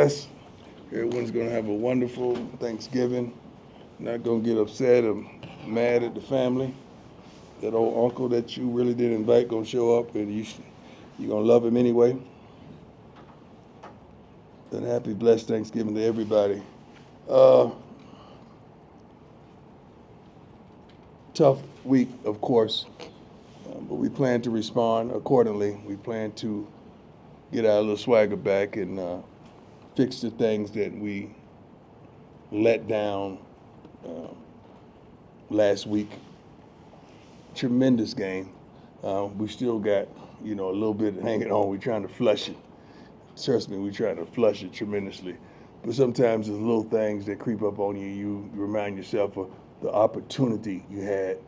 Yes, everyone's going to have a wonderful Thanksgiving. Not going to get upset or mad at the family. That old uncle that you really didn't invite going to show up, and you're going to love him anyway. And happy, blessed Thanksgiving to everybody. Uh, Tough week, of course, but we plan to respond accordingly. We plan to get our little swagger back and fix the things that we let down uh, last week. Tremendous game. We still got, a little bit hanging on. We're trying to flush it. Trust me, we're trying to flush it tremendously. But sometimes there's little things that creep up on you. You remind yourself of the opportunity you had,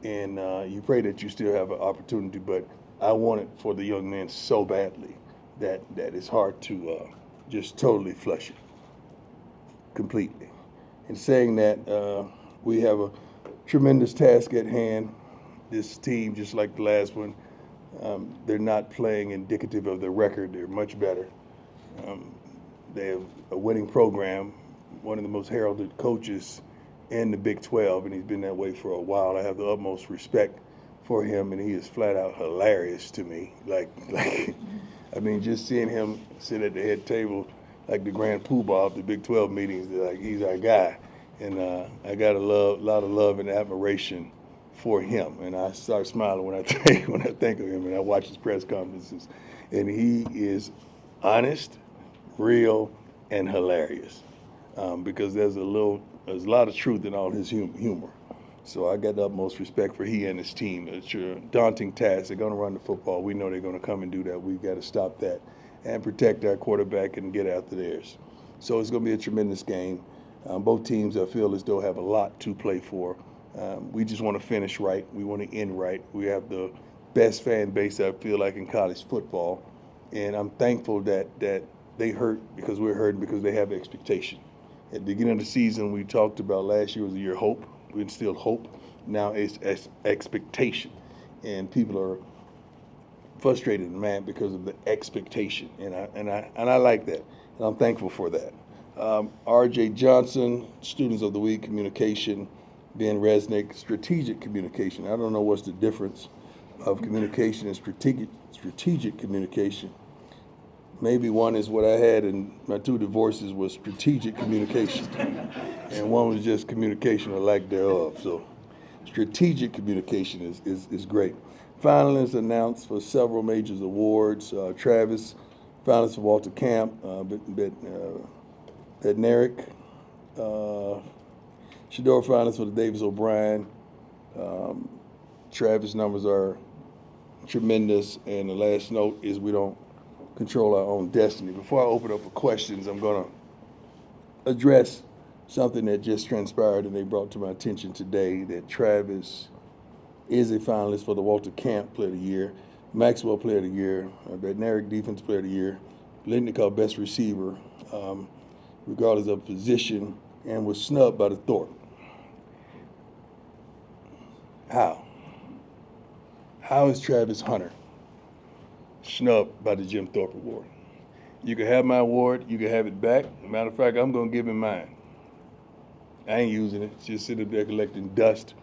and you pray that you still have an opportunity. But I want it for the young men so badly that it's hard to just totally flush it completely. In saying that, we have a tremendous task at hand. This team, just like the last one, they're not playing indicative of their record. They're much better. Um, they have a winning program, one of the most heralded coaches in the Big 12, and he's been that way for a while. I have the utmost respect for him, and he is flat out hilarious to me. I mean, just seeing him sit at the head table like the grand poobah of the Big 12 meetings, like he's our guy. And I got a lot of love and admiration for him, and I start smiling when I think of him, and I watch his press conferences, and he is honest, real, and hilarious, because there's a lot of truth in all his humor. So I got the utmost respect for he and his team. It's a daunting task. They're going to run the football. We know they're going to come and do that. We've got to stop that and protect our quarterback and get after theirs. So it's going to be a tremendous game. Both teams, I feel as though, have a lot to play for. We just want to finish right. We want to end right. We have the best fan base I feel like in college football, and I'm thankful that they hurt because we're hurting because they have expectation. At the beginning of the season, we talked about last year was a year of hope. We instilled hope. Now it's expectation, and people are frustrated and mad because of the expectation, and I like that, and I'm thankful for that. R.J. Johnson, Students of the Week, Communication. Ben Resnick, Strategic Communication. I don't know what's the difference of communication and strategic communication. Maybe one is what I had in my two divorces was strategic communication, and one was just communication or lack thereof. So strategic communication is great. Finalists announced for several major awards. Travis, finalist for Walter Camp, Bednarik, Shedeur finalist for the Davis O'Brien. Um, Travis numbers are tremendous, and the last note is we don't control our own destiny. Before I open up for questions, I'm going to address something that just transpired and they brought to my attention today, that Travis is a finalist for the Walter Camp Player of the Year, Maxwell Player of the Year, Bednarik Defense Player of the Year, Litnikov Best Receiver, regardless of position, and was snubbed by the Thorpe. How? How is Travis Hunter snubbed by the Jim Thorpe Award? You can have my award, you can have it back. Matter of fact, I'm going to give him mine. I ain't using it. It's just sitting up there collecting dust.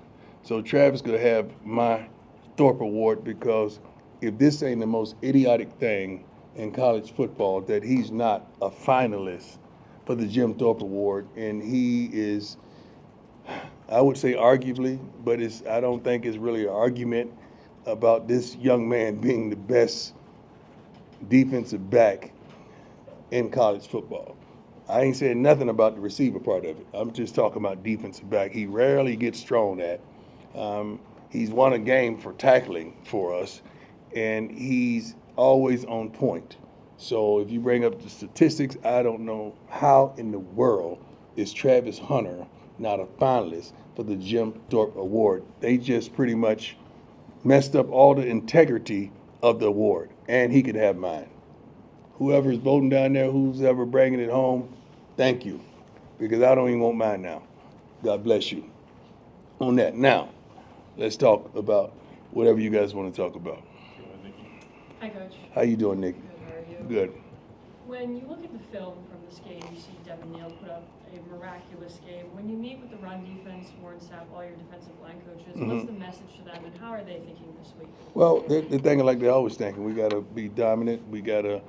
So Travis could have my Thorpe Award, because if this ain't the most idiotic thing in college football, that he's not a finalist for the Jim Thorpe Award, and he is, I would say arguably, but I don't think it's really an argument about this young man being the best defensive back in college football. I ain't saying nothing about the receiver part of it. I'm just talking about defensive back. He rarely gets thrown at. He's won a game for tackling for us, and he's always on point. So if you bring up the statistics, I don't know how in the world is Travis Hunter not a finalist for the Jim Thorpe Award. They just pretty much messed up all the integrity of the award, and he could have mine. Whoever's voting down there, who's ever bringing it home, thank you, because I don't even want mine now. God bless you. On that, now, let's talk about whatever you guys want to talk about. Hi, Coach. How you doing, Nikki? Good, how are you? Good. When you look at the film from this game, you see Devin Neal put up a miraculous game. When you meet with the run defense, Warren Sapp, all your defensive line coaches, what's the message to them, and how are they thinking this week? Well, they're thinking like they're always thinking. We got to be dominant. We got to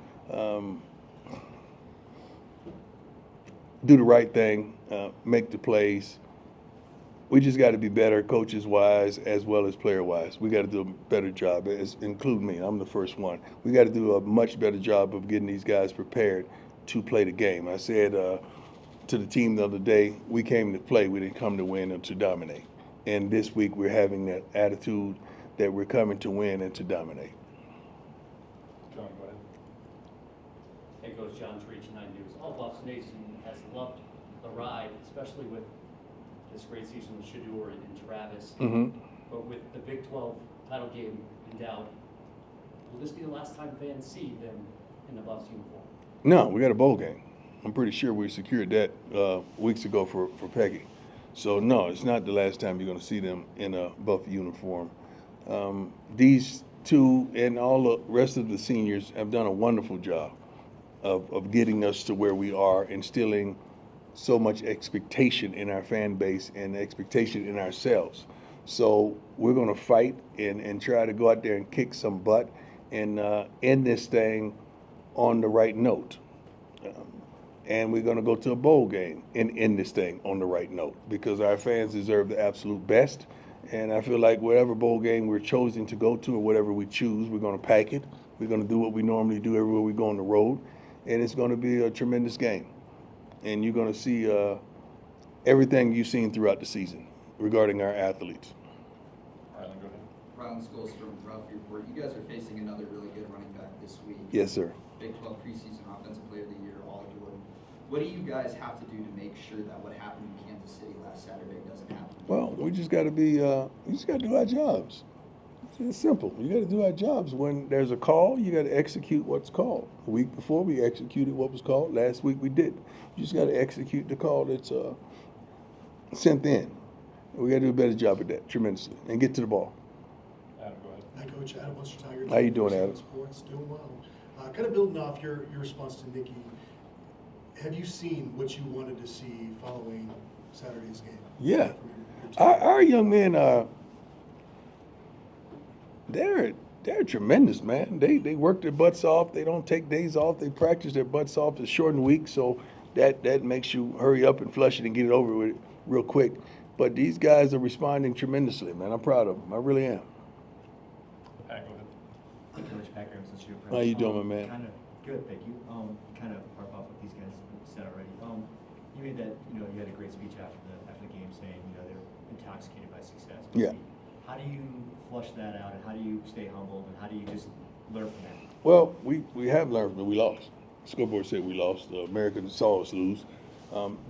do the right thing, make the plays. We just got to be better, coaches wise as well as player wise. We got to do a better job, include me. I'm the first one. We got to do a much better job of getting these guys prepared to play the game. I said to the team the other day, we came to play. We didn't come to win or to dominate. And this week we're having that attitude that we're coming to win and to dominate. John, go ahead. Hey, Coach John Treach, 9 News. All Buffs Nation has loved the ride, especially with this great season with Shedeur and Travis. But with the Big 12 title game in doubt, will this be the last time fans see them in the Buffs uniform? No, we got a bowl game. I'm pretty sure we secured that weeks ago for Peggy. So, no, it's not the last time you're going to see them in a Buff uniform. These two and all the rest of the seniors have done a wonderful job of getting us to where we are, instilling so much expectation in our fan base and expectation in ourselves. So we're going to fight and try to go out there and kick some butt and end this thing on the right note. And we're going to go to a bowl game and end this thing on the right note because our fans deserve the absolute best. And I feel like whatever bowl game we're chosen to go to or whatever we choose, we're going to pack it. We're going to do what we normally do everywhere we go on the road. And it's going to be a tremendous game. And you're going to see everything you've seen throughout the season regarding our athletes. Rylan, go ahead. Rylan Scholes from Ralph Report. You guys are facing another really good running back this week. Yes, sir. Big 12 preseason offensive player of the year, all Jordan. What do you guys have to do to make sure that what happened in Kansas City last Saturday doesn't happen? Well, we just got to be, we just got to do our jobs. It's simple. You got to do our jobs. When there's a call, you got to execute what's called. The week before, we executed what was called. Last week, we didn't. You just got to execute the call that's sent in. We got to do a better job of that tremendously and get to the ball. Adam, go ahead. Hi, Coach. Adam, what's your Tigers? How you doing, Adam? Sports, doing well. Kind of building off your response to Nikki, have you seen what you wanted to see following Saturday's game? Yeah. Our young men are they're tremendous, man. They work their butts off. They don't take days off. They practice their butts off. It's shortened week, so that makes you hurry up and flush it and get it over with real quick. But these guys are responding tremendously, man. I'm proud of them. I really am. Pat, go ahead. Hey, Coach Pat Graham, since you're How you doing, my man? Kind of good, thank you. Kind of harp off what these guys said already. You made that, you had a great speech after the game saying, they're intoxicated by success. Yeah. How do you flush that out, and how do you stay humbled, and how do you just learn from that? Well, we have learned, but we lost. The scoreboard said we lost. The Americans saw us lose.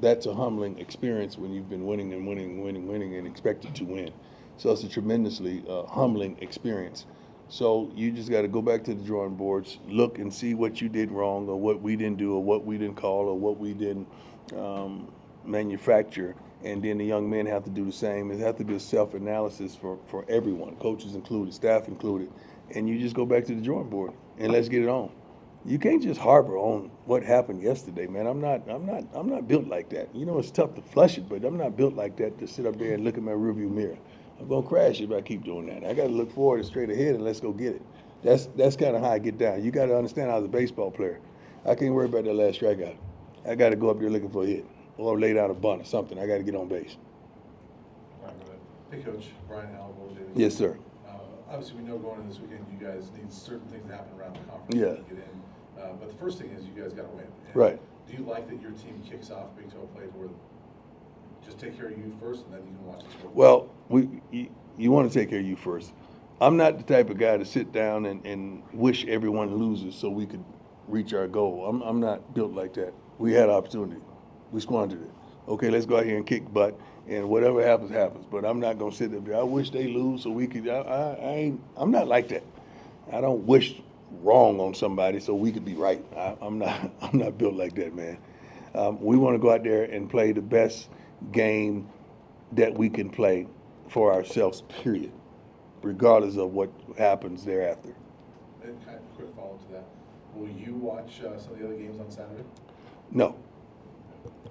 That's a humbling experience when you've been winning and winning and expected to win. So it's a tremendously humbling experience. So you just got to go back to the drawing boards, look and see what you did wrong or what we didn't do or what we didn't call or what we didn't manufacture. And then the young men have to do the same. It has to be a self-analysis for everyone, coaches included, staff included. And you just go back to the drawing board and let's get it on. You can't just harbor on what happened yesterday, man. I'm not built like that. It's tough to flush it, but I'm not built like that to sit up there and look at my rearview mirror. I'm gonna crash if I keep doing that. I gotta look forward and straight ahead and let's go get it. That's kind of how I get down. You gotta understand, I was a baseball player. I can't worry about that last strikeout. I gotta go up there looking for a hit or lay down a bunt or something. I gotta get on base. All right, go ahead. Hey, Coach. Brian Howell, Davis. Yes, sir. Obviously, we know going into this weekend, you guys need certain things to happen around the conference Yeah. to get in. But the first thing is you guys got to win. And Right. Do you like that your team kicks off Big 12 play to where just take care of you first and then you can watch the score? Well, you want to take care of you first. I'm not the type of guy to sit down and wish everyone loses so we could reach our goal. I'm not built like that. We had opportunity. We squandered it. Okay, let's go out here and kick butt, and whatever happens, happens. But I'm not going to sit there. I wish they lose so we could. I'm not like that. I don't wish wrong on somebody so we could be right. I'm not built like that, man. We want to go out there and play the best game that we can play for ourselves, period, regardless of what happens thereafter. And kind of quick follow-up to that. Will you watch some of the other games on Saturday? No,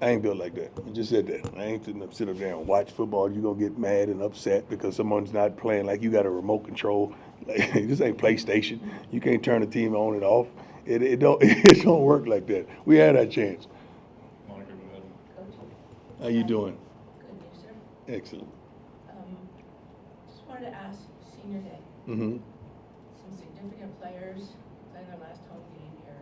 I ain't built like that. I just said that. I ain't sitting up, sit up there and watch football. You're gonna get mad and upset because someone's not playing like you got a remote control. Like, this ain't PlayStation. You can't turn the team on and off. It don't it don't work like that. We had our chance. Monica, go ahead. Coach? How you doing? Good news, sir. Excellent. Just wanted to ask, senior day, Mm-hmm. some significant players playing their last home game here.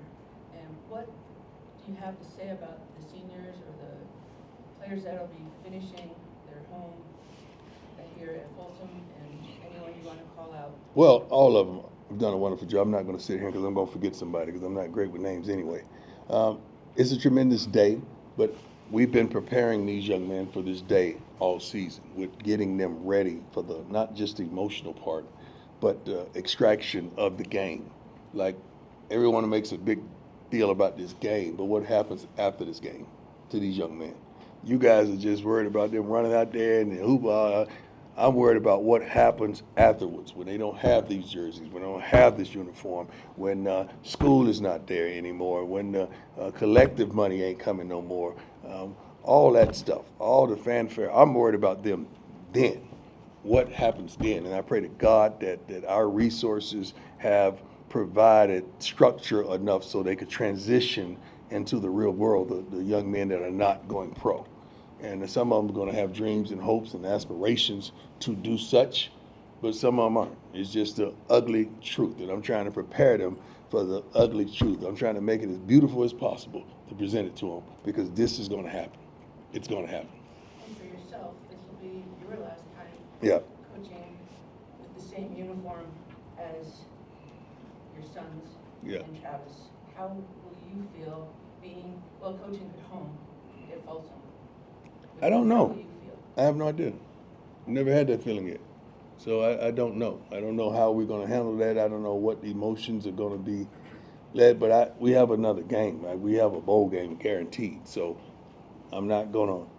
And what do you have to say about the seniors or the players that'll be finishing their home here at Folsom, and anyone you want to call out? Well, all of them have done a wonderful job. I'm not going to sit here because I'm going to forget somebody because I'm not great with names anyway. It's a tremendous day, but we've been preparing these young men for this day all season with getting them ready for the not just the emotional part, but the extraction of the game. Like, everyone makes a big deal about this game, but what happens after this game to these young men? You guys are just worried about them running out there and the hoopla. I'm worried about what happens afterwards when they don't have these jerseys, when they don't have this uniform, when school is not there anymore, when the collective money ain't coming no more. All that stuff, all the fanfare. I'm worried about them then. What happens then? And I pray to God that our resources have provided structure enough so they could transition into the real world, the young men that are not going pro. And some of them are going to have dreams and hopes and aspirations to do such, but some of them aren't. It's just the ugly truth, and I'm trying to prepare them for the ugly truth. I'm trying to make it as beautiful as possible to present it to them because this is going to happen. It's going to happen. And for yourself, this will be your last time Yeah. coaching with the same uniform as your sons Yeah. and Travis. How will you feel coaching at home at Folsom? I don't know. How will you feel? I have no idea. Never had that feeling yet. So I don't know. I don't know how we're going to handle that. I don't know what the emotions are going to be led, but we have another game. Right? We have a bowl game guaranteed. So I'm not going to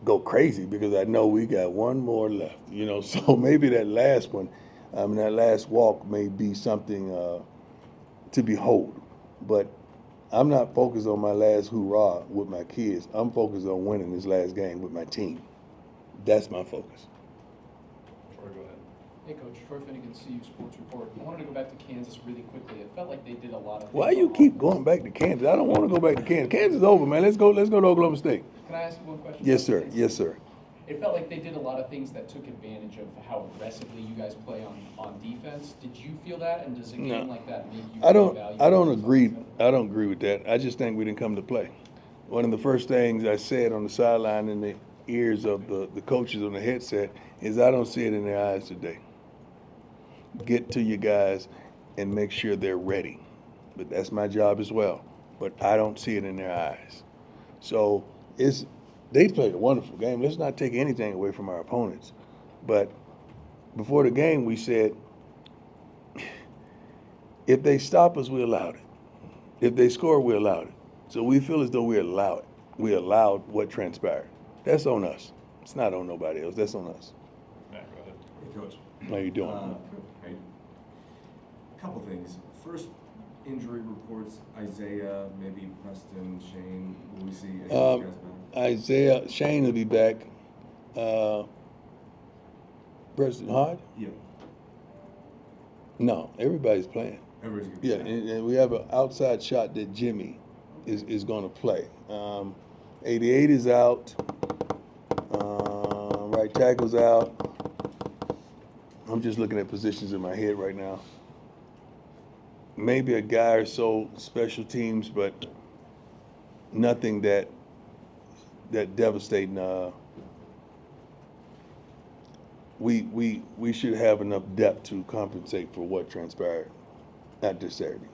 go crazy because I know we got one more left. So maybe that last one, that last walk may be something to behold. But I'm not focused on my last hoorah with my kids. I'm focused on winning this last game with my team. That's my focus. Troy, go ahead. Hey, Coach. Troy Finnegan, CU Sports Report. I wanted to go back to Kansas really quickly. It felt like they did a lot of things. Why you keep going back to Kansas? I don't want to go back to Kansas. Kansas is over, man. Let's go to Oklahoma State. Can I ask you one question? Yes, about sir. Kansas? Yes, sir. It felt like they did a lot of things that took advantage of how aggressively you guys play on defense. Did you feel that? And does a No. game like that make you I don't reevaluate agree. yourself? I don't agree with that. I just think we didn't come to play. One of the first things I said on the sideline in the ears of the coaches on the headset is I don't see it in their eyes today. Get to your guys and make sure they're ready. But that's my job as well. But I don't see it in their eyes. So they played a wonderful game. Let's not take anything away from our opponents. But before the game, we said, if they stop us, we allowed it. If they score, we allowed it. So we feel as though we allowed it. We allowed what transpired. That's on us. It's not on nobody else. That's on us. Matt, go ahead. Hey, Coach. How you doing? Hey. Couple things. First, injury reports, Isaiah, maybe Preston, Shane. Will we see any of these guys back? Isaiah, Shane will be back. Preston Hart? Yeah. No, everybody's playing. Everybody's good. Yeah, and we have an outside shot that Jimmy is going to play. 88 is out. Right tackle's out. I'm just looking at positions in my head right now. Maybe a guy or so special teams, but nothing that devastating. We should have enough depth to compensate for what transpired at this Saturday.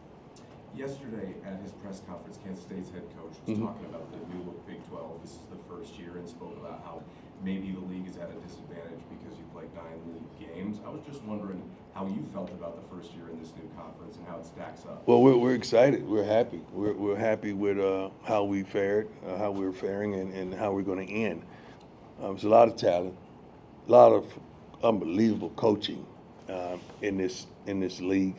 Yesterday at his press conference, Kansas State's head coach was Mhm. talking about the new look Big 12. This is the first year, and spoke about how maybe the league is at a disadvantage because you play 9 league games. I was just wondering how you felt about the first year in this new conference and how it stacks up. Well, we're excited. We're happy. We're happy with how we fared, how we're faring, and how we're going to end. There's a lot of talent, a lot of unbelievable coaching in this league,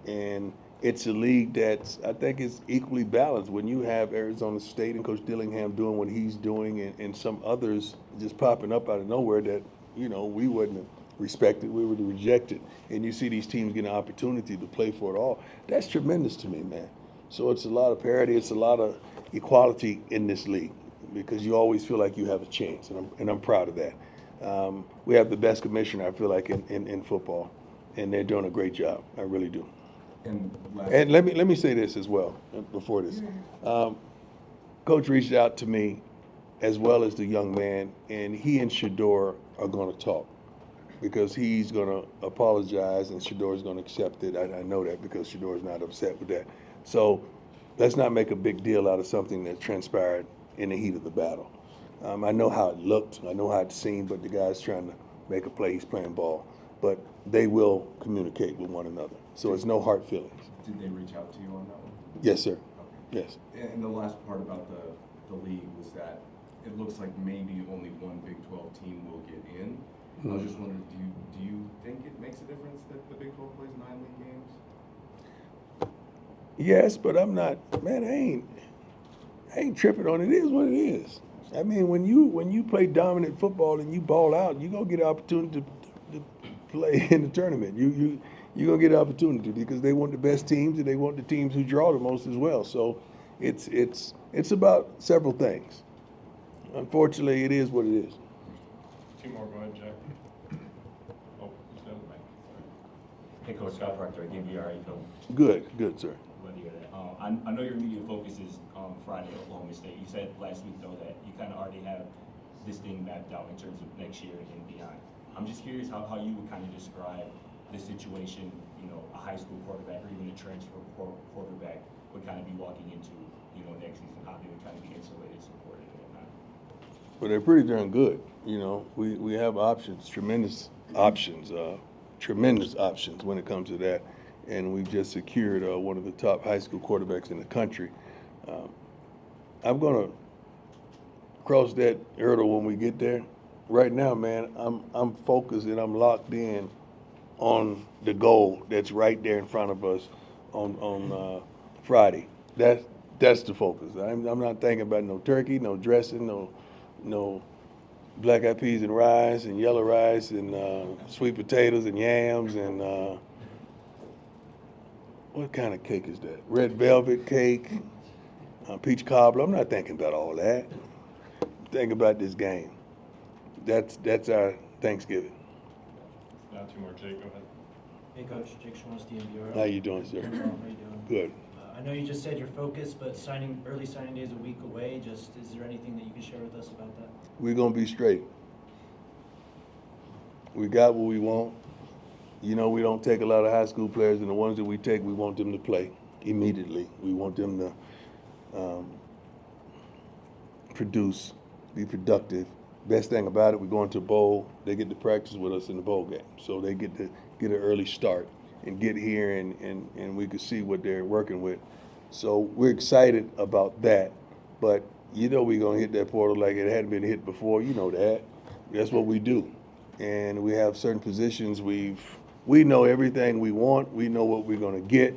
and it's a league that's, I think, is equally balanced. When you have Arizona State and Coach Dillingham doing what he's doing, and some others just popping up out of nowhere that, you know, we wouldn't have respected, we would have rejected, and you see these teams getting an opportunity to play for it all, that's tremendous to me, man. So it's a lot of parity, it's a lot of equality in this league, because you always feel like you have a chance, and I'm proud of that. We have the best commissioner, I feel like, in football, and they're doing a great job. I really do. And let me say this as well before this. Coach reached out to me as well as the young man, and he and Shedeur are going to talk, because he's going to apologize and Shedeur is going to accept it. I know that because Shedeur is not upset with that. So let's not make a big deal out of something that transpired in the heat of the battle. I know how it looked, I know how it seemed, but the guy's trying to make a play, he's playing ball. But they will communicate with one another. So it's no hard feelings. Did they reach out to you on that one? Yes, sir. Okay. Yes. And the last part about the league was that it looks like maybe only one Big 12 team will get in. I was just wondering, do you think it makes a difference that the Big 12 plays 9 league games? Yes, but I'm not, man, I ain't tripping on it. It is what it is. I mean, when you play dominant football and you ball out, you're going to get an opportunity to play in the tournament. You're going to get an opportunity because they want the best teams and they want the teams who draw the most as well. So it's about several things. Unfortunately, it is what it is. Two more, go ahead, Jack. Oh, you said it, Mike. Hey, Coach Scott Proctor, I gave you all right, Phil. Good, sir. Glad to hear that. I know your immediate focus is Friday at Oklahoma State. You said last week, though, that you kind of already have this thing mapped out in terms of next year and beyond. I'm just curious how you would kind of describe the situation, you know, a high school quarterback or even a transfer quarterback would kind of be walking into, you know, next season, how they would kind of be insulated, supported, and whatnot. Well, they're pretty darn good. You know, we have options, tremendous options when it comes to that. And we've just secured one of the top high school quarterbacks in the country. I'm going to cross that hurdle when we get there. Right now, man, I'm focused and I'm locked in on the goal that's right there in front of us on Friday. That's the focus. I'm not thinking about no turkey, no dressing, no black-eyed peas and rice and yellow rice and sweet potatoes and yams and what kind of cake is that? Red velvet cake, peach cobbler. I'm not thinking about all that. I'm thinking about this game. That's our Thanksgiving. Now two more, Jake, go ahead. Hey, Coach. Jake Schwanz, DMV. How you doing, sir? How you doing? Good. I know you just said your focus, but early signing day is a week away. Is there anything that you can share with us about that? We're going to be straight. We got what we want. You know, we don't take a lot of high school players, and the ones that we take, we want them to play immediately. We want them to produce, be productive. Best thing about it, we go into a bowl, they get to practice with us in the bowl game. So they get to get an early start and get here, and we can see what they're working with. So we're excited about that. But you know we're going to hit that portal like it hadn't been hit before. You know that. That's what we do. And we have certain positions we know everything we want. We know what we're going to get.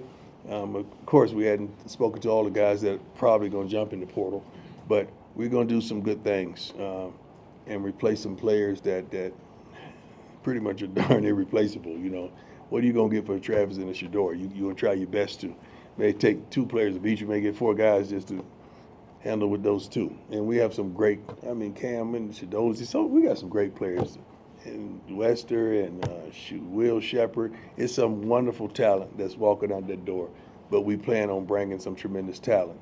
Of course, we hadn't spoken to all the guys that are probably going to jump in the portal, but we're going to do some good things and replace some players that pretty much are darn irreplaceable. You know, what are you going to get for Travis and a Shedeur? You're going to try your best to. May take 2 players of each. You may get 4 guys just to handle with those 2. And we have some great, Cam and Shedeur. So we got some great players. And Wester and Will Shepard. It's some wonderful talent that's walking out that door. But we plan on bringing some tremendous talent,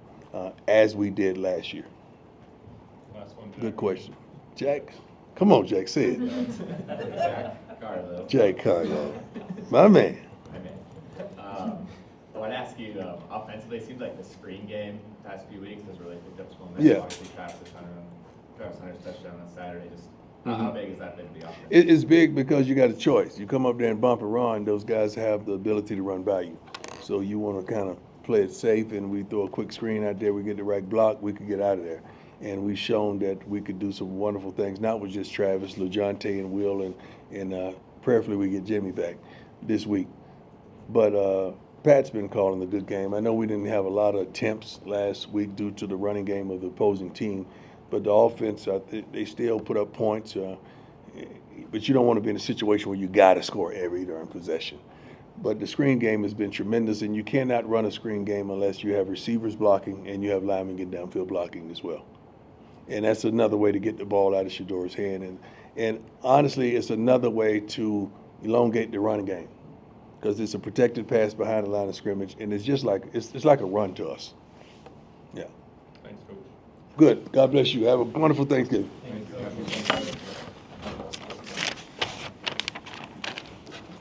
as we did last year. Last one, Jack. Good question. Jack? Come on, Jack, say it. Jack Carlo. Jack Carlo. My man. My man. I want to ask you, offensively, it seems like the screen game the past few weeks has really picked up some momentum. Yeah. Obviously, Travis Hunter's touchdown on Saturday. Just how big is that been for the offense? It's big because you got a choice. You come up there and bump and run, those guys have the ability to run by you. So you want to kind of play it safe, and we throw a quick screen out there, we get the right block, we could get out of there. And we've shown that we could do some wonderful things, not with just Travis, LaJonte, and Will, and prayerfully we get Jimmy back this week. But Pat's been calling a good game. I know we didn't have a lot of attempts last week due to the running game of the opposing team, but the offense, they still put up points. But you don't want to be in a situation where you got to score every darn possession. But the screen game has been tremendous, and you cannot run a screen game unless you have receivers blocking and you have linemen get downfield blocking as well. And that's another way to get the ball out of Shedeur's hand. And honestly, it's another way to elongate the run game because it's a protected pass behind the line of scrimmage, and it's just like it's like a run to us. Yeah. Thanks, Coach. Good. God bless you. Have a wonderful Thanksgiving. Thanks.